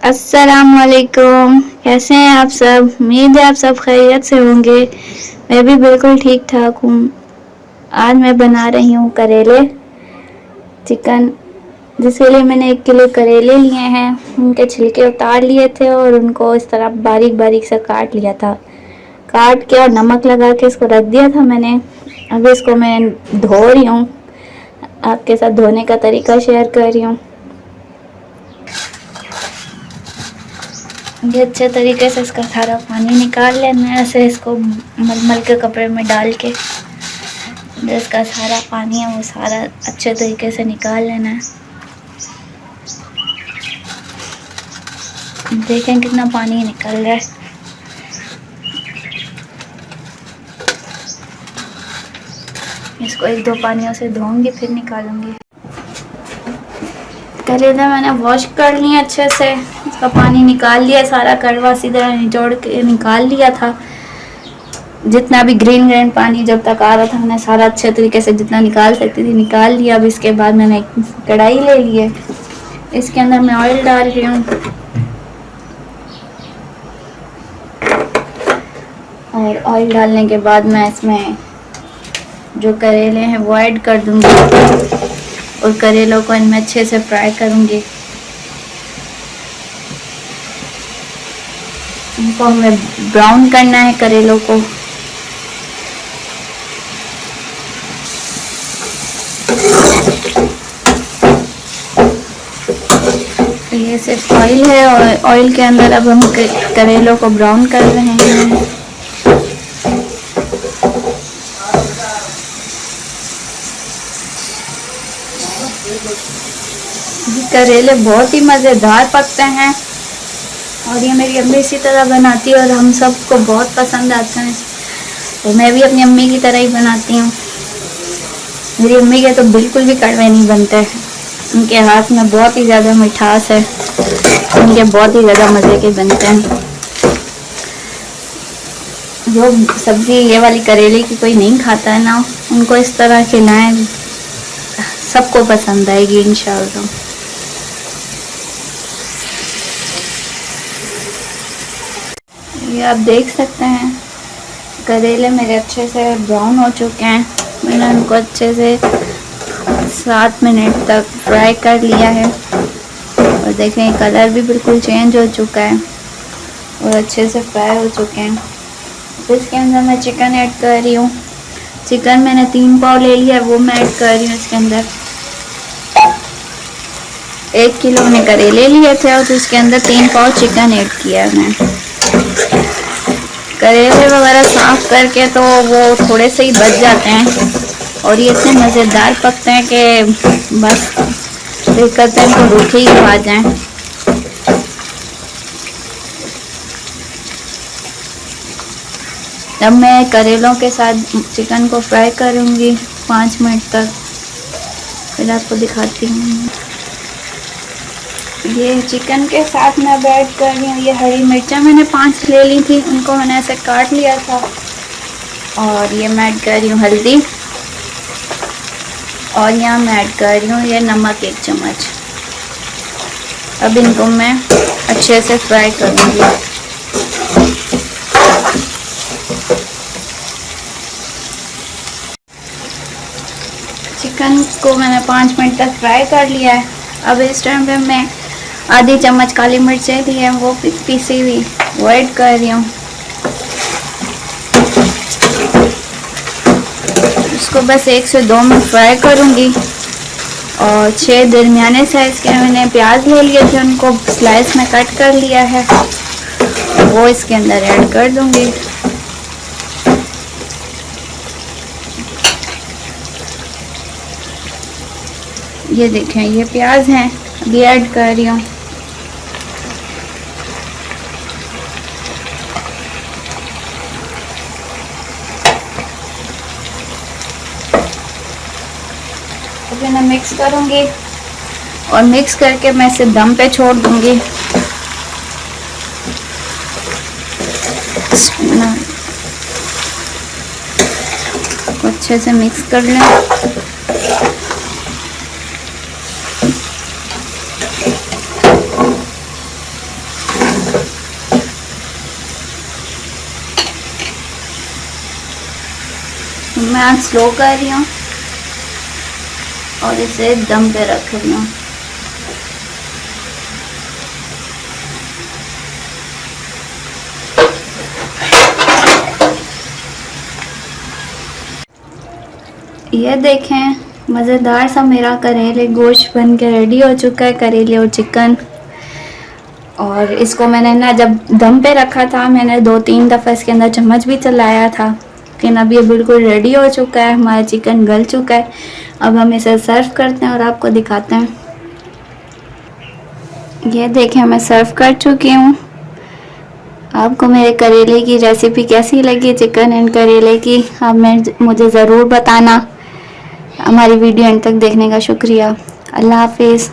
अस्सलामुअलैकुम। कैसे हैं आप सब? उम्मीद है आप सब खैरियत से होंगे। मैं भी बिल्कुल ठीक ठाक हूँ। आज मैं बना रही हूँ करेले चिकन, जिसके लिए मैंने 1 किलो करेले लिए हैं। उनके छिलके उतार लिए थे और उनको इस तरह बारीक बारीक से काट लिया था। काट के और नमक लगा के इसको रख दिया था मैंने। अभी इसको मैं धो रही हूँ, आपके साथ धोने का तरीका शेयर कर रही हूँ। ये अच्छे तरीके से इसका सारा पानी निकाल लेना है। ऐसे इसको मलमल के कपड़े में डाल के जो इसका सारा पानी है वो सारा अच्छे तरीके से निकाल लेना है। देखें कितना पानी निकल रहा है। इसको 1-2 पानियों से धोऊंगी फिर निकालूंगी। करेला मैंने वॉश कर लिया अच्छे से, इसका पानी निकाल लिया, सारा कड़वा सीधा निचोड़ के निकाल लिया था। जितना भी ग्रीन ग्रीन पानी जब तक आ रहा था मैंने सारा अच्छे तरीके से जितना निकाल सकती थी निकाल लिया। अब इसके बाद मैंने एक कढ़ाई ले ली है, इसके अंदर मैं ऑयल डाल रही हूँ और ऑयल डालने के बाद मैं इसमें जो करेले हैं वो ऐड कर दूंगी और करेलों को इनमें अच्छे से फ्राई करूंगी। इनको हमें ब्राउन करना है करेलों को। ये सिर्फ ऑयल है और ऑयल के अंदर अब हम करेलों को ब्राउन कर रहे हैं। करेले बहुत ही मज़ेदार पकते हैं और ये मेरी अम्मी इसी तरह बनाती है और हम सबको बहुत पसंद आते हैं। तो मैं भी अपनी अम्मी की तरह ही बनाती हूँ। मेरी अम्मी के तो बिल्कुल भी कड़वे नहीं बनते। उनके हाथ में बहुत ही ज़्यादा मिठास है, उनके बहुत ही ज़्यादा मज़े के बनते हैं। जो सब्ज़ी ये वाली करेले की कोई नहीं खाता है ना, उनको इस तरह खिलाएं, सबको पसंद आएगी इंशाअल्लाह। ये आप देख सकते हैं करेले मेरे अच्छे से ब्राउन हो चुके हैं। मैंने उनको अच्छे से 7 मिनट तक फ्राई कर लिया है और देखें कलर भी बिल्कुल चेंज हो चुका है और अच्छे से फ्राई हो चुके हैं। तो इसके अंदर मैं चिकन ऐड कर रही हूँ। चिकन मैंने 3 पाव ले लिया है, वो मैं ऐड कर रही हूँ इसके अंदर। 1 किलो मैंने करेले लिए थे और इसके अंदर 3 पाव चिकन ऐड किया है मैं। करेले वगैरह साफ करके तो वो थोड़े से ही बच जाते हैं और ये इतने मज़ेदार पकते हैं कि बस दिल करते हैं इनको रूखे ही खा जाएं। अब मैं करेलों के साथ चिकन को फ्राई करूँगी 5 मिनट तक, फिर आपको दिखाती हूँ। ये चिकन के साथ मैं अब ऐड कर रही हूँ ये हरी मिर्चा। मैंने 5 ले ली थी, उनको मैंने ऐसे काट लिया था। और ये मैं ऐड कर रही हूँ हल्दी और यहाँ मैं ऐड कर रही हूँ ये नमक 1 चम्मच। अब इनको मैं अच्छे से फ्राई करूँगी। चिकन को मैंने 5 मिनट तक फ्राई कर लिया है। अब इस टाइम पे मैं आधी चम्मच काली मिर्चें दी है वो पीसी हुई वो ऐड कर रही हूँ। इसको बस 1 से 2 मिनट फ्राई करूँगी। और 6 दरमियाने साइज़ के मैंने प्याज ले लिए थे, उनको स्लाइस में कट कर लिया है, वो इसके अंदर ऐड कर दूँगी। ये देखें ये प्याज हैं, अभी ऐड कर रही हूँ। अभी मैं मिक्स करूँगी और मिक्स करके मैं इसे दम पे छोड़ दूँगी। अच्छे से मिक्स कर लें। मैं आज स्लो कर रही हूँ और इसे दम पे रख रही हूँ। ये देखें, मज़ेदार सा मेरा करेले गोश्त बन के रेडी हो चुका है, करेले और चिकन। और इसको मैंने ना जब दम पे रखा था, मैंने 2-3 दफ़ा इसके अंदर चम्मच भी चलाया था, लेकिन अब ये बिल्कुल रेडी हो चुका है, हमारा चिकन गल चुका है। अब हम इसे सर्व करते हैं और आपको दिखाते हैं। ये देखें, मैं सर्व कर चुकी हूँ। आपको मेरे करेले की रेसिपी कैसी लगी, चिकन एंड करेले की, आप मुझे ज़रूर बताना। हमारी वीडियो एंड तक देखने का शुक्रिया। अल्लाह हाफिज़।